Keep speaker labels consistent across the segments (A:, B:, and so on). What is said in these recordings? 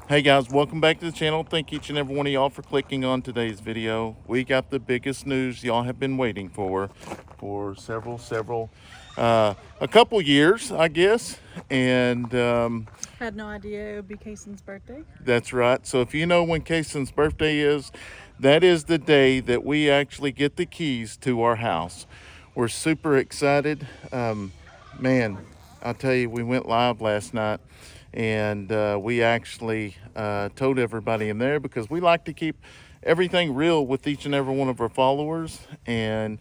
A: Hey guys, welcome back to the channel. Thank each and every one of y'all for clicking on today's video. We got the biggest news y'all have been waiting for several a couple years, I guess. And
B: Had no idea it would be Kayson's birthday.
A: that's right. So if you know when Kayson's birthday is, that is the day that we actually get the keys to our house. We're super excited. Man, I'll tell you, we went live last night, and we actually told everybody in there because we like to keep everything real with each and every one of our followers. And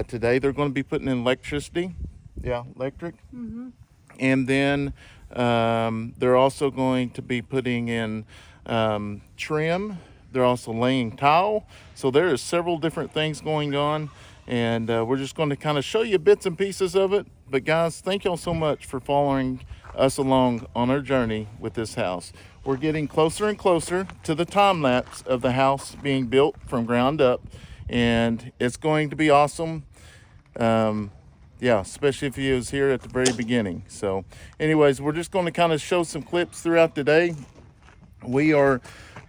A: today they're going to be putting in electricity. Yeah, electric. And then they're also going to be putting in trim. They're also laying tile. So there is several different things going on. And we're just going to kind of show you bits and pieces of it. But guys, thank y'all so much for following us along on our journey with this house. We're getting closer and closer to the time lapse of the house being built from ground up. And it's going to be awesome. Yeah, especially if he was here at the very beginning. So anyways, we're just going to kind of show some clips throughout the day. We are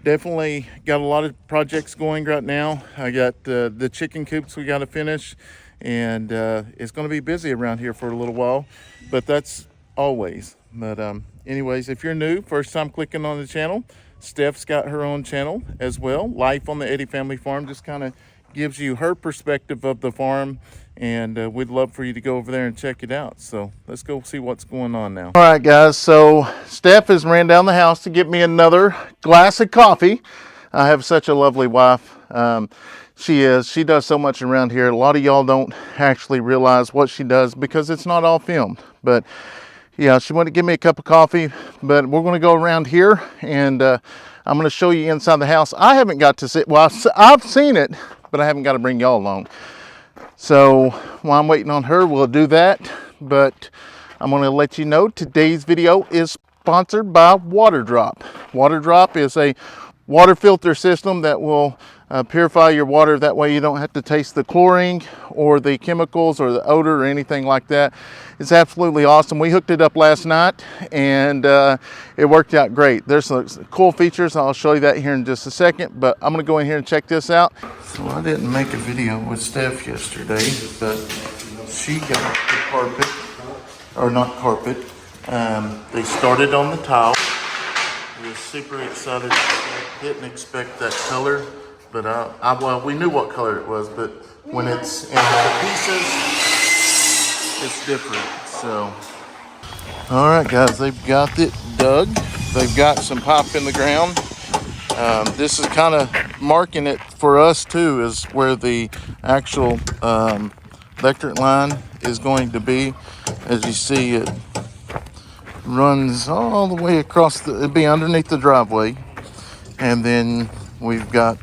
A: definitely got a lot of projects going right now. I got the chicken coops we got to finish, and it's going to be busy around here for a little while, but that's always. But anyways, if you're new, first time clicking on the channel, Steph's got her own channel as well. Life on the Eddy family farm, just kind of gives you her perspective of the farm, and we'd love for you to go over there and check it out. So let's go see what's going on now. All right guys, so Steph has ran down the house to get me another glass of coffee. I have such a lovely wife. She does so much around here. A lot of y'all don't actually realize what she does because it's not all filmed. But yeah, she wanted to give me a cup of coffee, but we're going to go around here, and I'm going to show you inside the house. I haven't got to see, well, I've seen it, but I haven't got to bring y'all along. So while I'm waiting on her, we'll do that. But I'm going to let you know today's video is sponsored by Water Drop. Water Drop is a water filter system that will purify your water. That way you don't have to taste the chlorine or the chemicals or the odor or anything like that. It's absolutely awesome. We hooked it up last night, and it worked out great. There's some cool features. I'll show you that here in just a second, but I'm going to go in here and check this out. So I didn't make a video with Steph yesterday, but she got the carpet, or not carpet. They started on the tile. We were super excited. Didn't expect that color, but well, we knew what color it was, but when it's in the pieces, it's different. So, all right, guys, they've got it dug. They've got some pipe in the ground. This is kind of marking it for us too, is where the actual electric line is going to be. As you see, it runs all the way across it'd be underneath the driveway, and then we've got,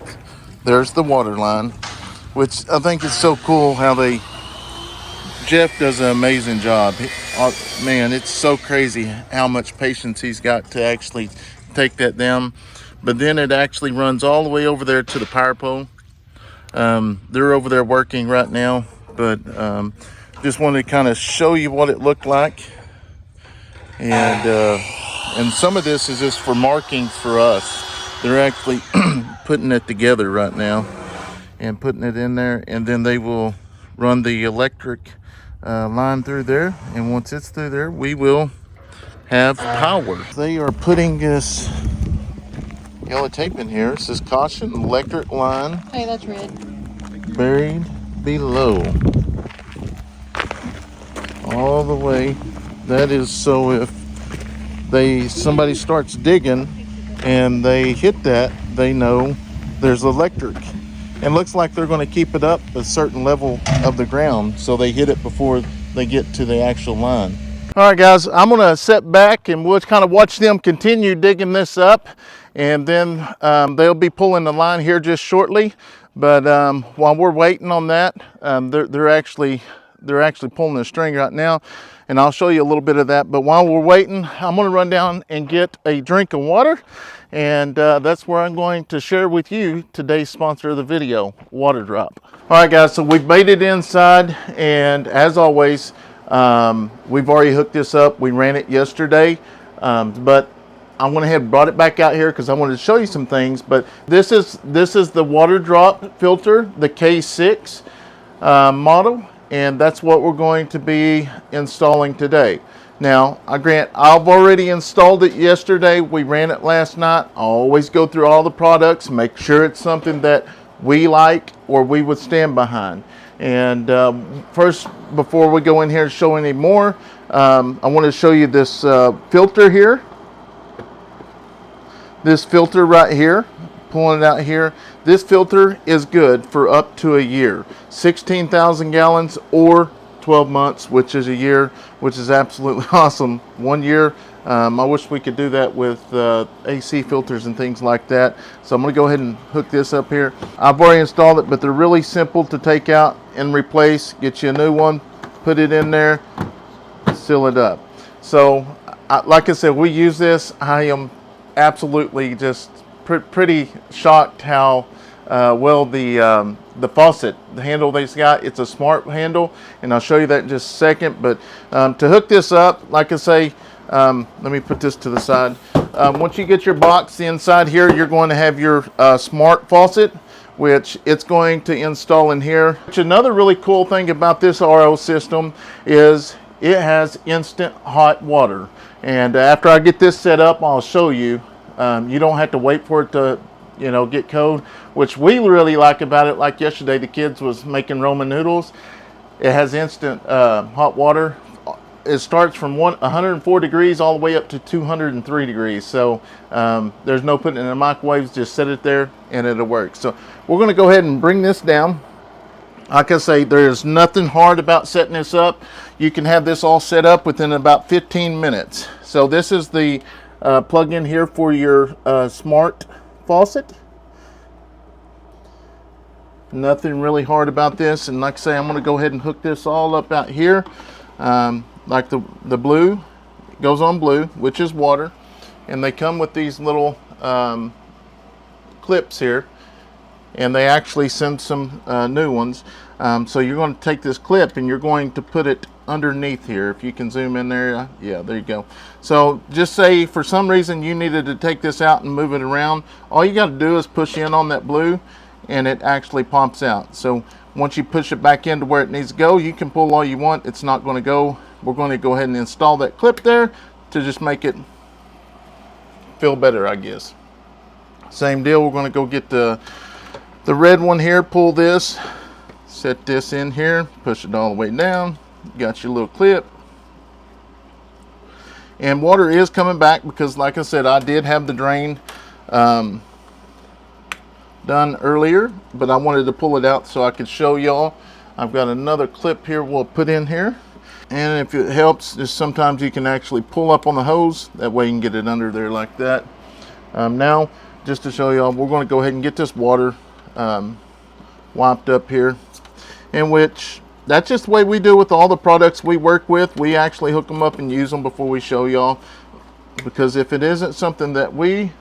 A: there's the water line, which I think is so cool how Jeff does an amazing job. Man, it's so crazy how much patience he's got to actually take that down. But then it actually runs all the way over there to the power pole. They're over there working right now, but just wanted to kind of show you what it looked like. And some of this is just for markings for us. They're actually putting it together right now and putting it in there, and then they will run the electric line through there, and once it's through there, we will have power. They are putting this yellow tape in here. It says caution, electric line.
B: Hey, that's red.
A: Buried below. All the way. That is so if somebody starts digging and they hit that, they know there's electric. And looks like they're going to keep it up a certain level of the ground, so they hit it before they get to the actual line. All right, guys, I'm going to sit back and we'll kind of watch them continue digging this up, and then they'll be pulling the line here just shortly. But while we're waiting on that, they're actually pulling the string right now, and I'll show you a little bit of that. But while we're waiting, I'm going to run down and get a drink of water, and that's where I'm going to share with you today's sponsor of the video, Water Drop. All right, guys, so we've made it inside, and as always, we've already hooked this up. We ran it yesterday, but I went ahead and brought it back out here because I wanted to show you some things. But this is the water drop filter, the K6 model, and that's what we're going to be installing today. Now, I've already installed it yesterday. We ran it last night. I always go through all the products, make sure it's something that we like or we would stand behind. And first, before we go in here and show any more, I want to show you this filter here. This filter right here, pulling it out here. This filter is good for up to a year. 16,000 gallons or 12 months, which is a year, which is absolutely awesome. 1 year. I wish we could do that with AC filters and things like that. So I'm going to go ahead and hook this up here. I've already installed it, but they're really simple to take out and replace. Get you a new one, put it in there, seal it up. So like I said, we use this. I am absolutely just pretty shocked how well the faucet, the handle they've got, it's a smart handle, and I'll show you that in just a second. But to hook this up, like I say, let me put this to the side. Once you get your box inside here, you're going to have your smart faucet, which it's going to install in here. Another really cool thing about this RO system is it has instant hot water. And after I get this set up, I'll show you. You don't have to wait for it to get cold, which we really like about it. Like yesterday, the kids was making Roman noodles. It has instant hot water. It starts from 104 degrees all the way up to 203 degrees. So there's no putting it in the microwaves. Just set it there and it'll work. So we're going to go ahead and bring this down. Like I say, there's nothing hard about setting this up. You can have this all set up within about 15 minutes. So this is the plug-in here for your smart faucet. Nothing really hard about this. And like I say, I'm going to go ahead and hook this all up out here. Like the blue goes on blue, which is water, and they come with these little clips here, and they actually send some new ones. So you're going to take this clip and you're going to put it underneath here. If you can zoom in there, yeah, there you go. So just say for some reason you needed to take this out and move it around, all you got to do is push in on that blue and it actually pops out. So once you push it back into where it needs to go, you can pull all you want. It's not going to go. We're going to go ahead and install that clip there to just make it feel better, I guess. Same deal. We're going to go get the red one here. Pull this, set this in here, push it all the way down. Got your little clip. And water is coming back because, like I said, I did have the drain done earlier, but I wanted to pull it out so I could show y'all. I've got another clip here we'll put in here. And if it helps, just sometimes you can actually pull up on the hose. That way you can get it under there like that. Now, just to show y'all, we're going to go ahead and get this water wiped up here. In which, that's just the way we do with all the products we work with. We actually hook them up and use them before we show y'all. Because if it isn't something that we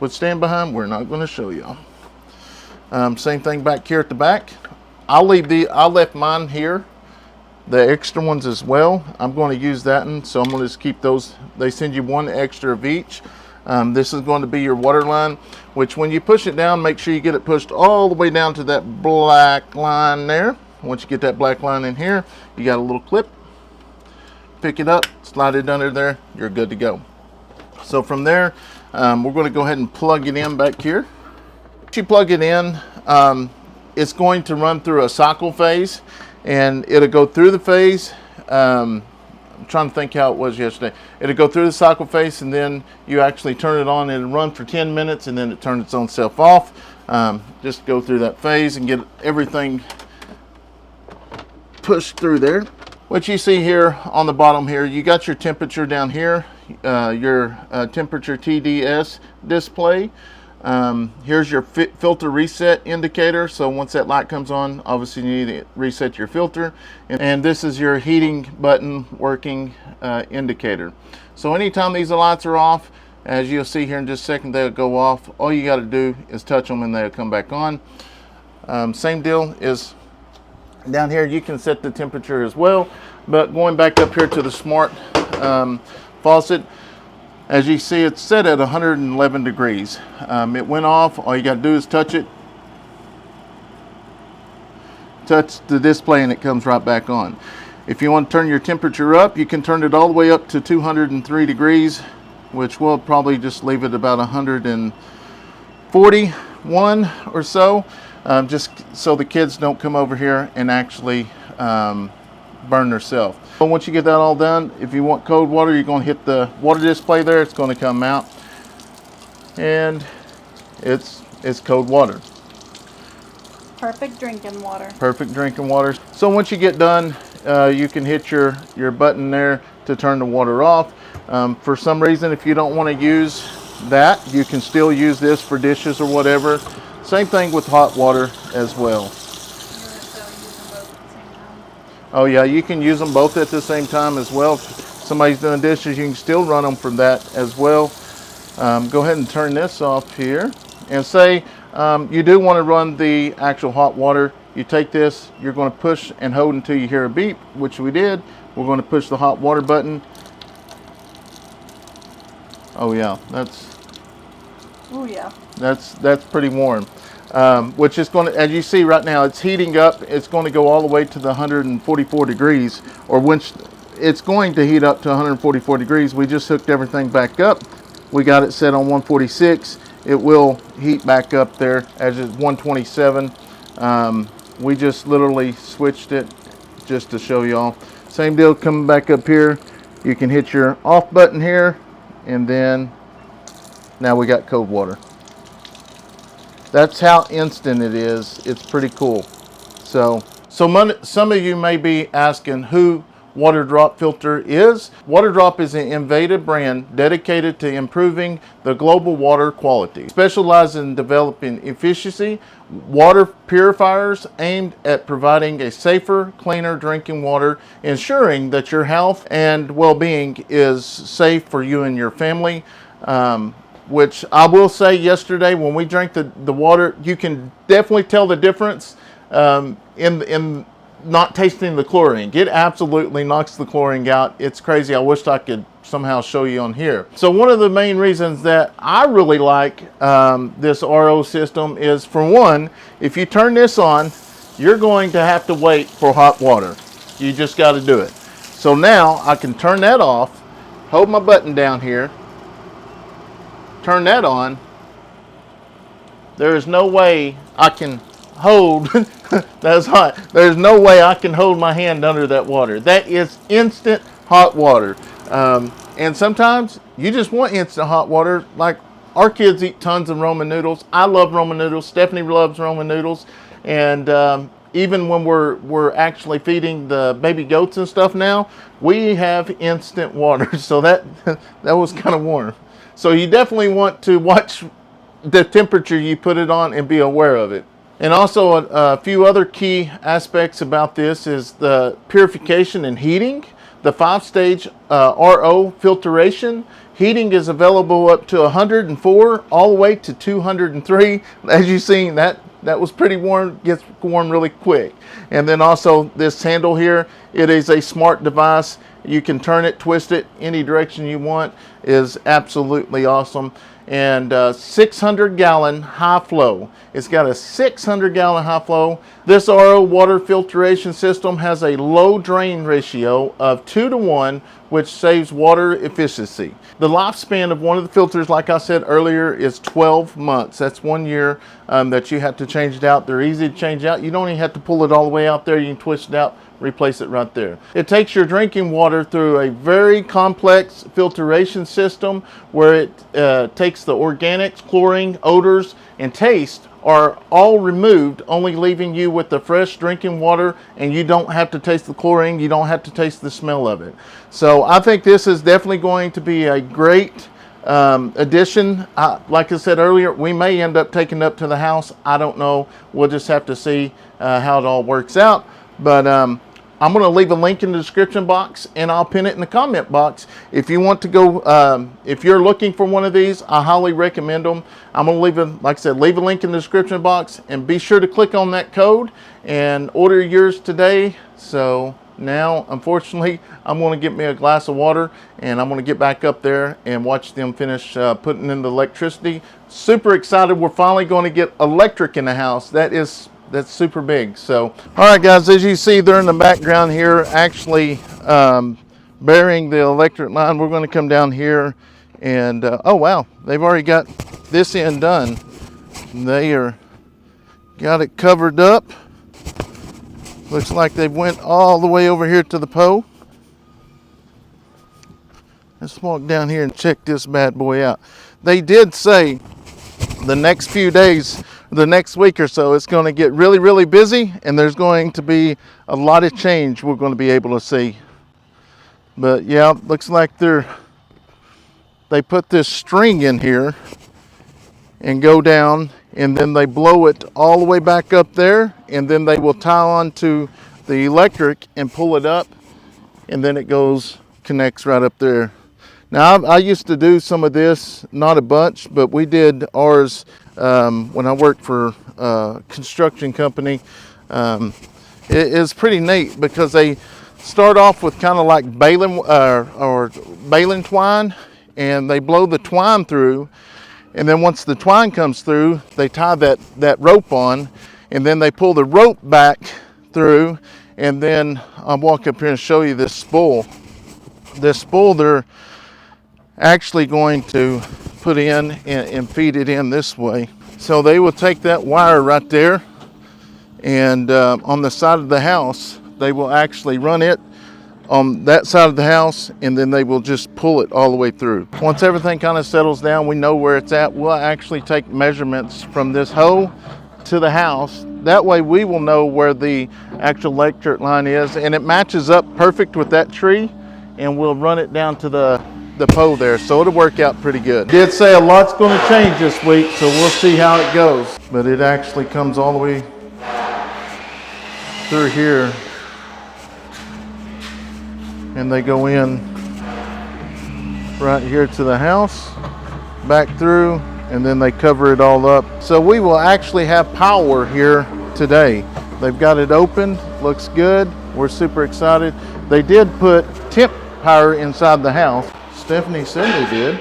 A: would stand behind, we're not going to show y'all. Same thing back here at the back. I left mine here, the extra ones as well. I'm going to use that one, so I'm going to just keep those. They send you one extra of each. This is going to be your water line, which when you push it down, make sure you get it pushed all the way down to that black line there. Once you get that black line in here, you got a little clip. Pick it up, slide it under there, you're good to go. So from there, we're going to go ahead and plug it in back here. Once you plug it in, it's going to run through a cycle phase, and it'll go through the phase. I'm trying to think how it was yesterday. It'll go through the cycle phase, and then you actually turn it on and it'll run for 10 minutes, and then it turns its own self off. Just go through that phase and get everything pushed through there. What you see here on the bottom here, you got your temperature down here, your temperature TDS display. Here's your filter reset indicator. So once that light comes on, obviously you need to reset your filter. And this is your heating button working indicator. So anytime these lights are off, as you'll see here in just a second, they'll go off. All you got to do is touch them and they'll come back on. Same deal is down here. You can set the temperature as well. But going back up here to the smart faucet, As you see, it's set at 111 degrees. It went off. All you got to do is touch it. Touch the display and it comes right back on. If you want to turn your temperature up, you can turn it all the way up to 203 degrees, which will probably just leave it about 141 or so, just so the kids don't come over here and actually burn themselves. But once you get that all done, if you want cold water, you're going to hit the water display there. It's going to come out, and it's cold water.
B: Perfect drinking water.
A: Perfect drinking water. So once you get done, you can hit your button there to turn the water off. For some reason, if you don't want to use that, you can still use this for dishes or whatever. Same thing with hot water as well. Oh yeah, you can use them both at the same time as well. If somebody's doing dishes, you can still run them from that as well. Go ahead and turn this off here, and say you do want to run the actual hot water. You take this, you're going to push and hold until you hear a beep, which we did. We're going to push the hot water button. Oh yeah, that's pretty warm. Which is going to, as you see right now, it's heating up. It's going to go all the way to the 144 degrees, or which it's going to heat up to 144 degrees. We just hooked everything back up. We got it set on 146. It will heat back up there as it's 127. We just literally switched it just to show y'all. Same deal coming back up here. You can hit your off button here, and then now we got cold water. That's how instant it is. It's pretty cool. So some of you may be asking who Water Drop Filter is. Water Drop is an innovative brand dedicated to improving the global water quality. Specializes in developing efficiency water purifiers aimed at providing a safer, cleaner drinking water, ensuring that your health and well-being is safe for you and your family. Which I will say, yesterday when we drank the water, you can definitely tell the difference in not tasting the chlorine. It absolutely knocks the chlorine out. It's crazy. I wish I could somehow show you on here. So one of the main reasons that I really like this RO system is, for one, if you turn this on, you're going to have to wait for hot water. You just got to do it. So now I can turn that off, hold my button down here, turn that on. There is no way I can hold that's hot. There's no way I can hold my hand under that water. That is instant hot water. And sometimes you just want instant hot water. Like, our kids eat tons of ramen noodles. I love ramen noodles. Stephanie loves ramen noodles. And even when we're actually feeding the baby goats and stuff now, we have instant water. So that was kind of warm. So you definitely want to watch the temperature you put it on and be aware of it. And also a few other key aspects about this is the purification and heating. The 5-stage RO filtration. Heating is available up to 104 all the way to 203. As you've seen, that was pretty warm, gets warm really quick. And then also this handle here, it is a smart device. You can turn it, twist it any direction you want. Is absolutely awesome. And 600-gallon high flow. It's got a 600-gallon high flow. This RO water filtration system has a low drain ratio of 2-to-1, which saves water efficiency. The lifespan of one of the filters, like I said earlier, is 12 months. That's 1 year that you have to change it out. They're easy to change out. You don't even have to pull it all the way out there. You can twist it out, replace it right there. It takes your drinking water through a very complex filtration system where it takes the organics, chlorine, odors, and taste are all removed, only leaving you with the fresh drinking water, and you don't have to taste the chlorine, you don't have to taste the smell of it. So I think this is definitely going to be a great addition. Like I said earlier, we may end up taking it up to the house. I don't know. We'll just have to see how it all works out. But I'm going to leave a link in the description box, and I'll pin it in the comment box. If you want to go, if you're looking for one of these, I highly recommend them. I'm going to leave like I said, leave a link in the description box, and be sure to click on that code and order yours today. So Now, unfortunately, I'm going to get me a glass of water and I'm going to get back up there and watch them finish putting in the electricity. Super excited. We're finally going to get electric in the house. That's super big. So, all right, guys, as you see, they're in the background here, actually burying the electric line. We're going to come down here and, oh, wow, they've already got this end done. They got it covered up. Looks like they went all the way over here to the pole. Let's walk down here and check this bad boy out. They did say the next few days, the next week or so, it's going to get really, really busy, and there's going to be a lot of change we're going to be able to see. But yeah, looks like they put this string in here and go down, and then they blow it all the way back up there, and then they will tie on to the electric and pull it up, and then it connects right up there. Now, I used to do some of this, not a bunch, but we did ours when I worked for a construction company. It is pretty neat because they start off with kind of like baling or baling twine, and they blow the twine through. And then once the twine comes through, they tie that rope on, and then they pull the rope back through, and then I'll walk up here and show you this spool. This spool they're actually going to put in and feed it in this way. So they will take that wire right there, and on the side of the house, they will actually run it on that side of the house, and then they will just pull it all the way through. Once everything kind of settles down, we know where it's at, we'll actually take measurements from this hole to the house. That way we will know where the actual electric line is, and it matches up perfect with that tree, and we'll run it down to the pole there, so it'll work out pretty good. Did say a lot's going to change this week, so we'll see how it goes. But it actually comes all the way through here, and they go in right here to the house, back through, and then they cover it all up. So we will actually have power here today. They've got it opened, looks good. We're super excited. They did put temp power inside the house. Stephanie said they did.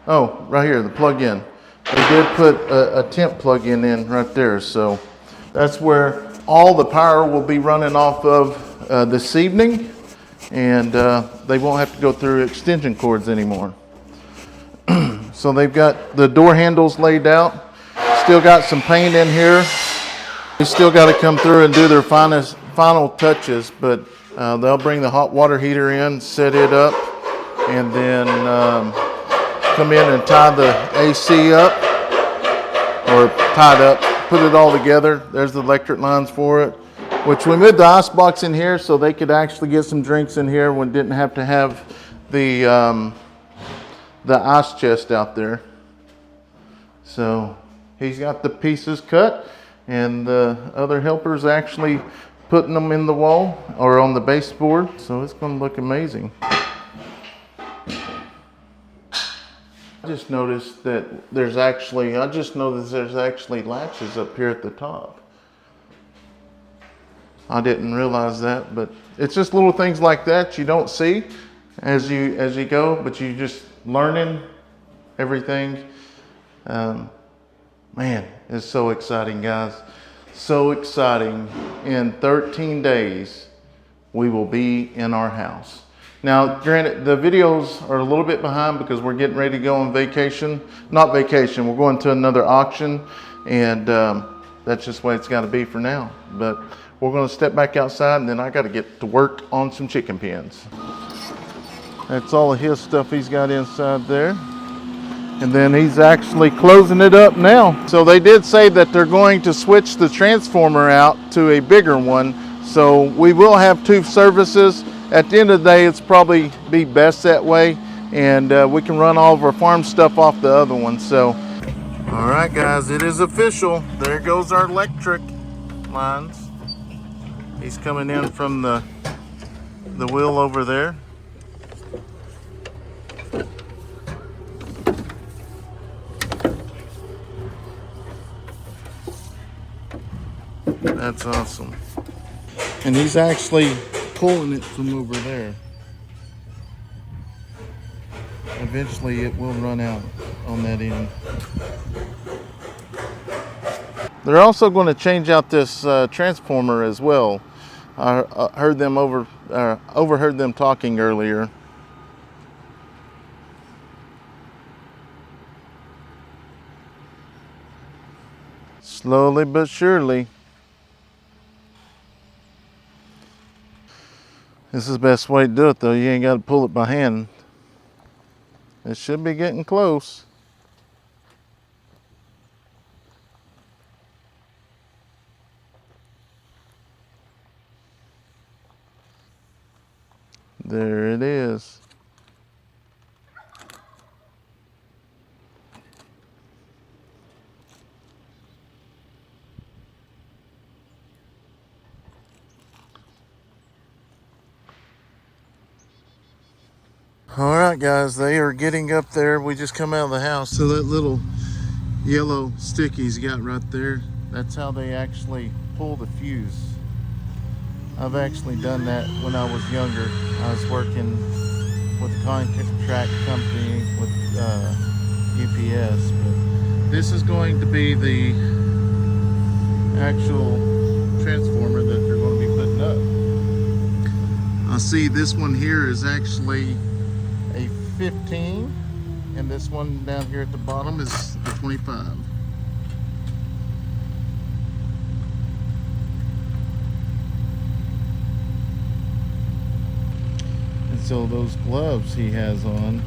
A: Oh, right here, the plug-in. They did put a temp plug-in in right there, so that's where all the power will be running off of this evening, and they won't have to go through extension cords anymore. So they've got the door handles laid out. Still got some paint in here. They still got to come through and do their final touches, but they'll bring the hot water heater in, set it up, and then come in and tie the AC up, or tie it up, put it all together. There's the electric lines for it, which we moved the ice box in here so they could actually get some drinks in here when didn't have to have the ice chest out there. So he's got the pieces cut, and the other helpers actually putting them in the wall or on the baseboard. So it's going to look amazing. I just noticed that there's actually latches up here at the top. I didn't realize that, but it's just little things like that you don't see as you go, but you just learning everything. Man, it's so exciting, guys. So exciting. In 13 days, we will be in our house. Now, granted, the videos are a little bit behind because we're getting ready to go on vacation. Not vacation, we're going to another auction, and that's just the way it's got to be for now. But we're going to step back outside, and then I got to get to work on some chicken pens. That's all of his stuff he's got inside there. And then he's actually closing it up now. So they did say that they're going to switch the transformer out to a bigger one. So we will have two services. At the end of the day, it's probably be best that way. And we can run all of our farm stuff off the other one. So, all right, guys, it is official. There goes our electric lines. He's coming in from the wheel over there. That's awesome. And he's actually pulling it from over there. Eventually it will run out on that end. They're also going to change out this transformer as well. I overheard them talking earlier. Slowly but surely. This is the best way to do it though. You ain't got to pull it by hand. It should be getting close. There it is. All right, guys, they are getting up there. We just come out of the house. So that little yellow stick he's got right there, that's how they actually pull the fuse. I've actually done that when I was younger. I was working with a contract company with UPS. But this is going to be the actual transformer that they're going to be putting up. I see this one here is actually a 15, and this one down here at the bottom is the 25. And so those gloves he has on,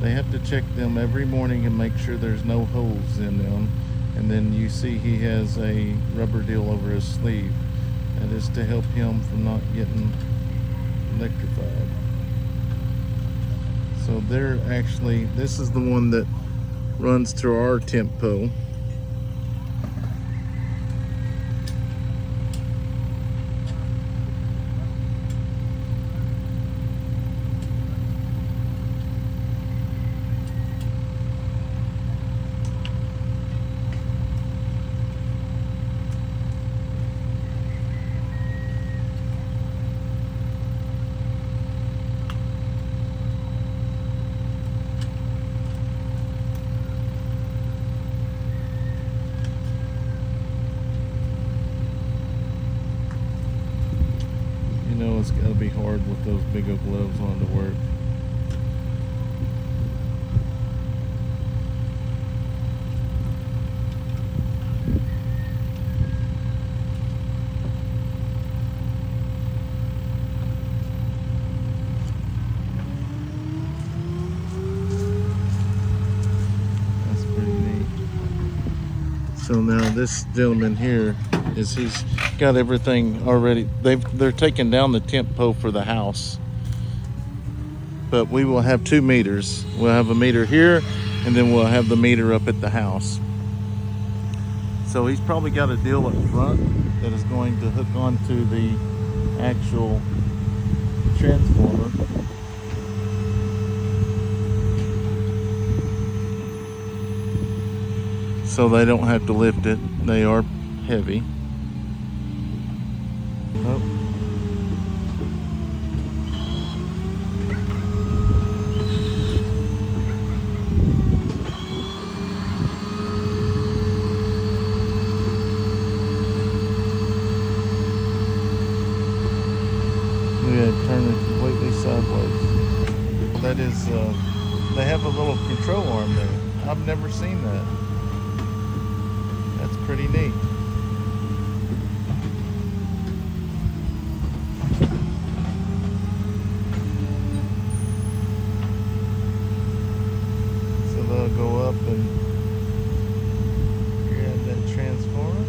A: they have to check them every morning and make sure there's no holes in them. And then you see he has a rubber deal over his sleeve. That is to help him from not getting electrified. So they're actually, this is the one that runs through our temp pole. It's got to be hard with those big old gloves on to work. That's pretty neat. So now this gentleman here he's got everything already. They're taking down the temp pole for the house, but we will have 2 meters. We'll have a meter here, and then we'll have the meter up at the house. So he's probably got a deal up front that is going to hook onto the actual transformer. So they don't have to lift it. They are heavy. Oh. We had to turn it completely sideways. That is, they have a little control arm there. I've never seen that. That's pretty neat. Go up and grab that transformer.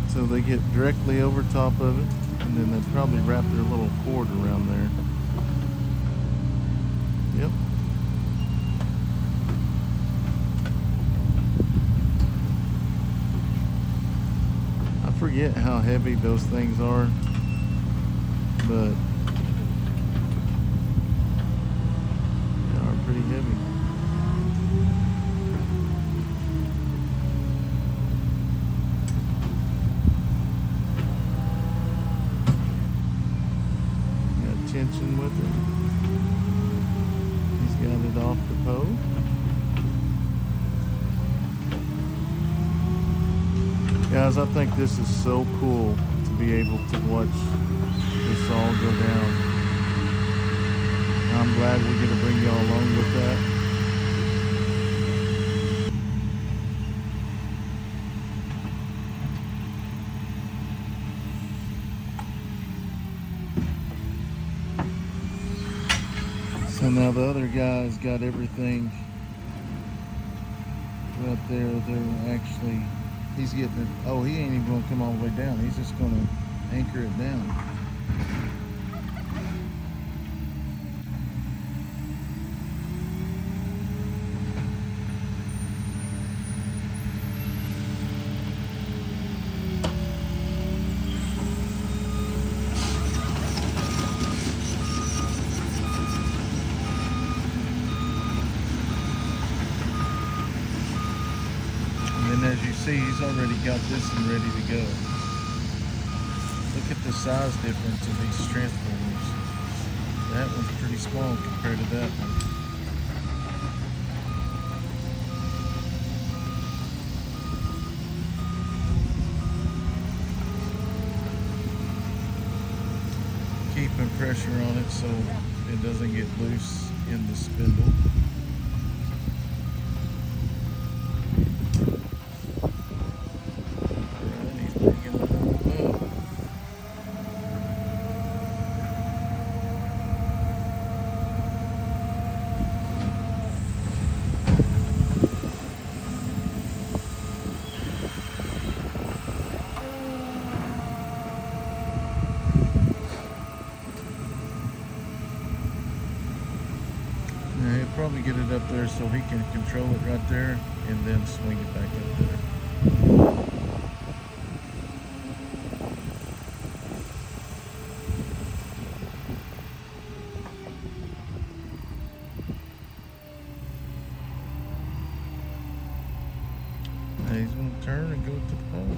A: So they get directly over top of it, and then they probably wrap their little cord around there. Yep. I forget how heavy those things are, but they are pretty heavy. Got tension with it. He's got it off the pole. Guys, I think this is so cool to be able to watch this all go down. I'm glad we're going to bring y'all along with that. So now the other guy's got everything right there. They're actually, he's getting it. Oh, he ain't even going to come all the way down. He's just going to anchor it down. And as you see, he's already got this one ready to go. Look at the size difference of these transformers. That one's pretty small compared to that one. Keeping pressure on it so it doesn't get loose in the spindle. He'll probably get it up there so he can control it right there and then swing it back up there. Now he's going to turn and go to the pole.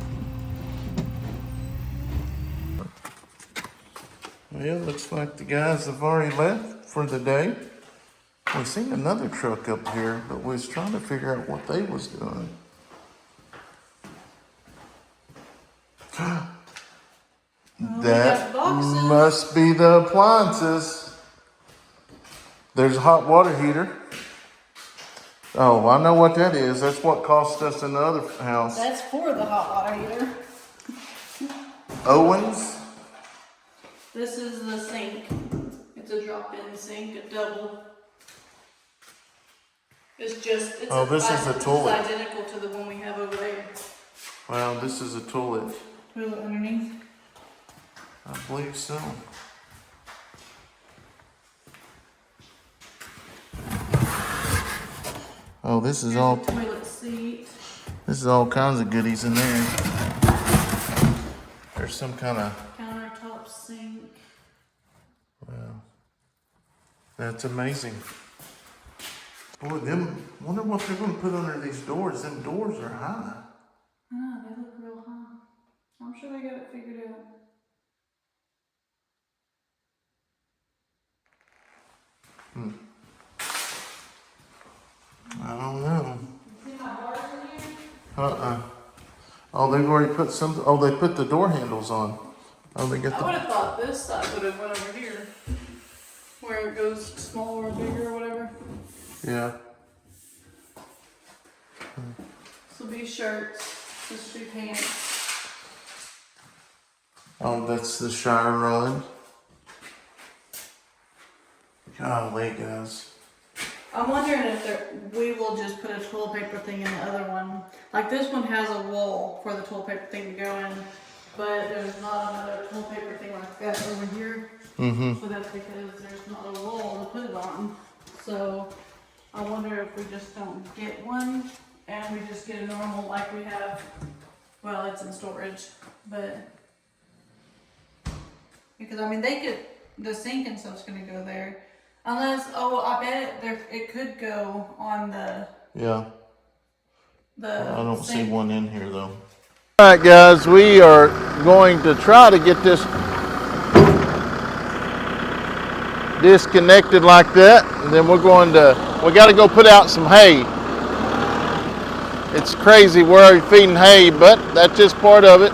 A: Well, looks like the guys have already left for the day. We seen another truck up here, but we was trying to figure out what they was doing. That must be the appliances. There's a hot water heater. Oh, I know what that is. That's what cost us in the other house.
B: That's for the hot water heater.
A: Owens?
B: This is the sink. It's a drop-in sink, a double. It's just, it's
A: this is a toilet.
B: It's identical to the one we have over there.
A: Wow, this is a toilet.
B: Toilet underneath?
A: I believe so. Oh, this is all
B: toilet seat.
A: This is all kinds of goodies in there. There's some kind of
B: countertop sink.
A: Wow. That's amazing. Boy, wonder what they're going to put under these doors. Them doors are high.
B: I know, they look real high. I'm sure they got it figured out.
A: I don't know.
B: You see my bars in here?
A: Oh, they've already put some. Oh, they put the door handles on. Oh, they got
B: I would have thought this side would have went over here. Where it goes smaller or bigger or whatever.
A: Yeah.
B: This will be shirts. This will be pants.
A: Oh, that's the Shire Rod. Golly, guys.
B: I'm wondering if we will just put a toilet paper thing in the other one. Like this one has a wall for the toilet paper thing to go in, but there's not another toilet paper thing like that over here.
A: Mm-hmm.
B: So that's because there's not a wall to put it on. So I wonder if we just don't get one and we just get a normal like we have. Well, it's in storage, but because I mean the sink and stuff's gonna go there. Unless, oh, I bet it could go on
A: Yeah.
B: the
A: I don't see
B: sink.
A: one in here though. All right, guys, we are going to try to get this disconnected like that, and then we got to go put out some hay. It's crazy we're feeding hay, but that's just part of it.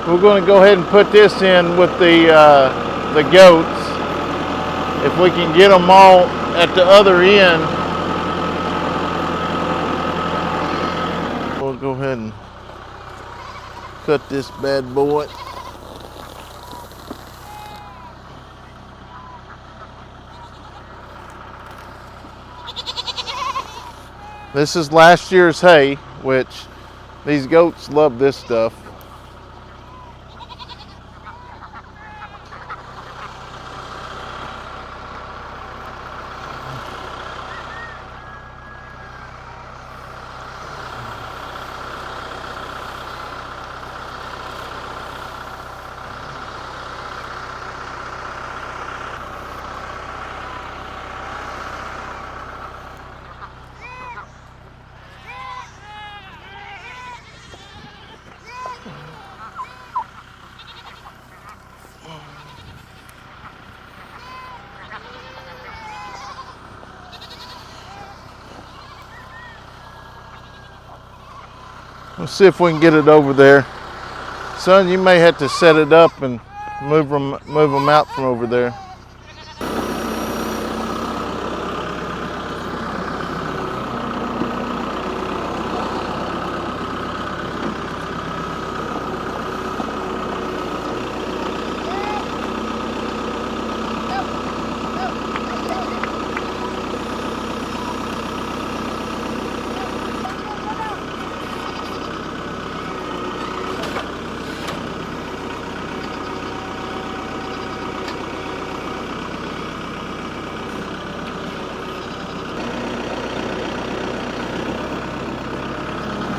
A: We're going to go ahead and put this in with the goats. If we can get them all at the other end, we'll go ahead and cut this bad boy. This is last year's hay, which these goats love this stuff. Let's see if we can get it over there. Son, you may have to set it up and move them out from over there.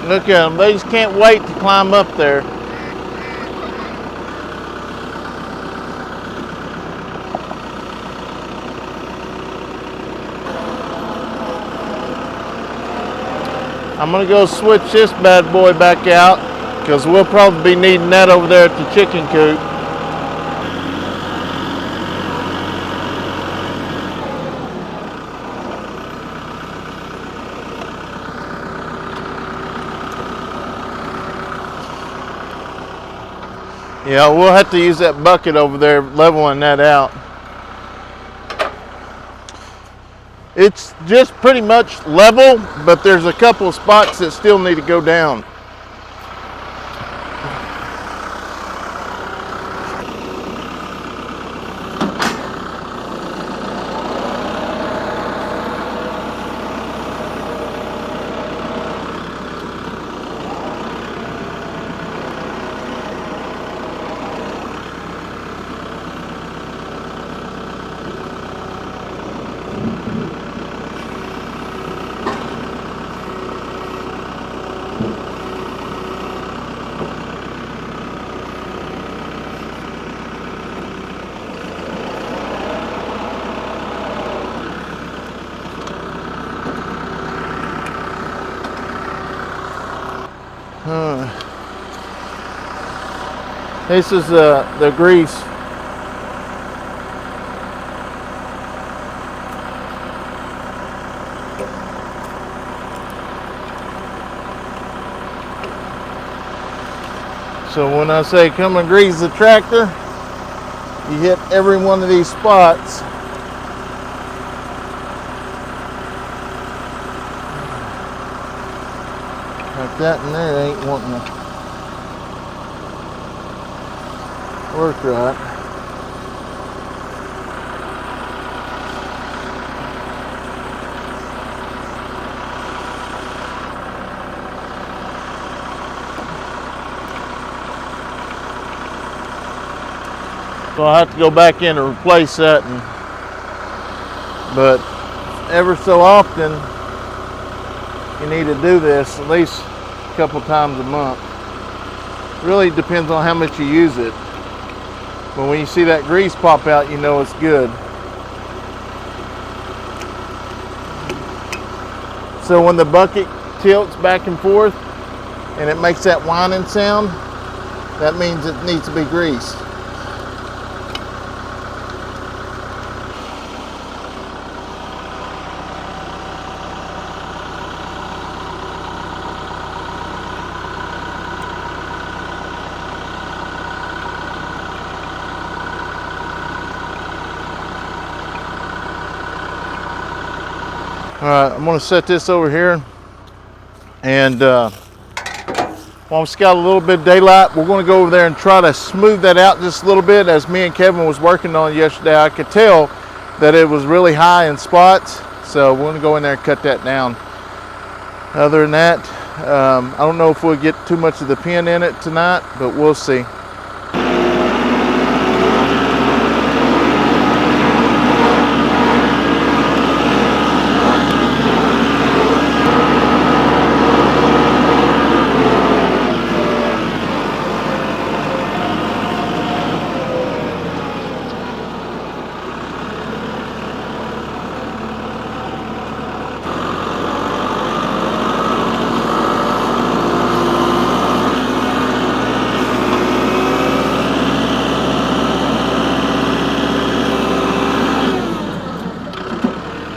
A: Look at them, they just can't wait to climb up there. I'm gonna go switch this bad boy back out because we'll probably be needing that over there at the chicken coop. Yeah, we'll have to use that bucket over there leveling that out. It's just pretty much level, but there's a couple of spots that still need to go down. This is the grease. So when I say come and grease the tractor, you hit every one of these spots. Like that in there ain't wanting to work right. So I'll have to go back in and replace that, but ever so often you need to do this at least a couple times a month. Really depends on how much you use it. But when you see that grease pop out, you know it's good. So when the bucket tilts back and forth and it makes that whining sound, that means it needs to be greased. All right, I'm gonna set this over here, and while it's got a little bit of daylight, we're gonna go over there and try to smooth that out just a little bit. As me and Kevin was working on it yesterday, I could tell that it was really high in spots, so we're gonna go in there and cut that down. Other than that, I don't know if we'll get too much of the pin in it tonight, but we'll see.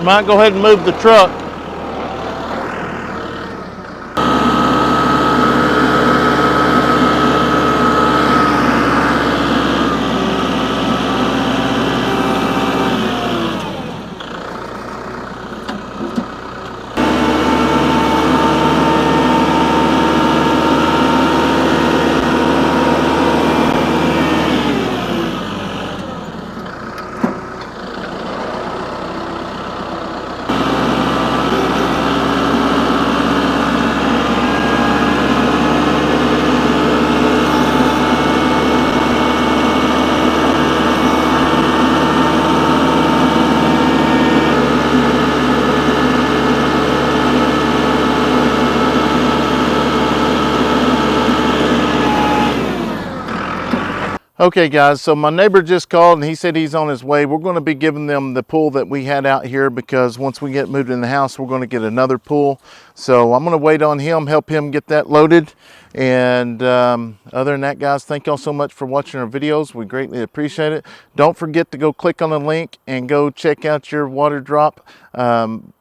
A: Might go ahead and move the truck. Okay guys, so my neighbor just called and he said he's on his way. We're going to be giving them the pool that we had out here because once we get moved in the house, we're going to get another pool. So I'm going to wait on him, help him get that loaded. And other than that, guys, thank y'all so much for watching our videos. We greatly appreciate it. Don't forget to go click on the link and go check out your water drop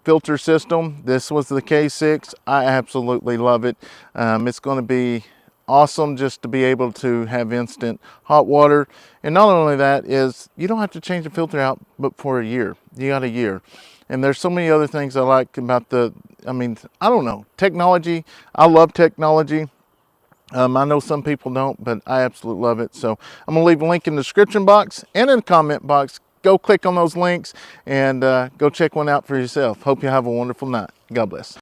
A: filter system. This was the K6. I absolutely love it. It's going to be awesome just to be able to have instant hot water. And not only that is you don't have to change the filter out but for a year. You got a year. And there's so many other things I like about I don't know, technology. I love technology. I know some people don't, but I absolutely love it. So I'm gonna leave a link in the description box and in the comment box. Go click on those links and go check one out for yourself. Hope you have a wonderful night. God bless.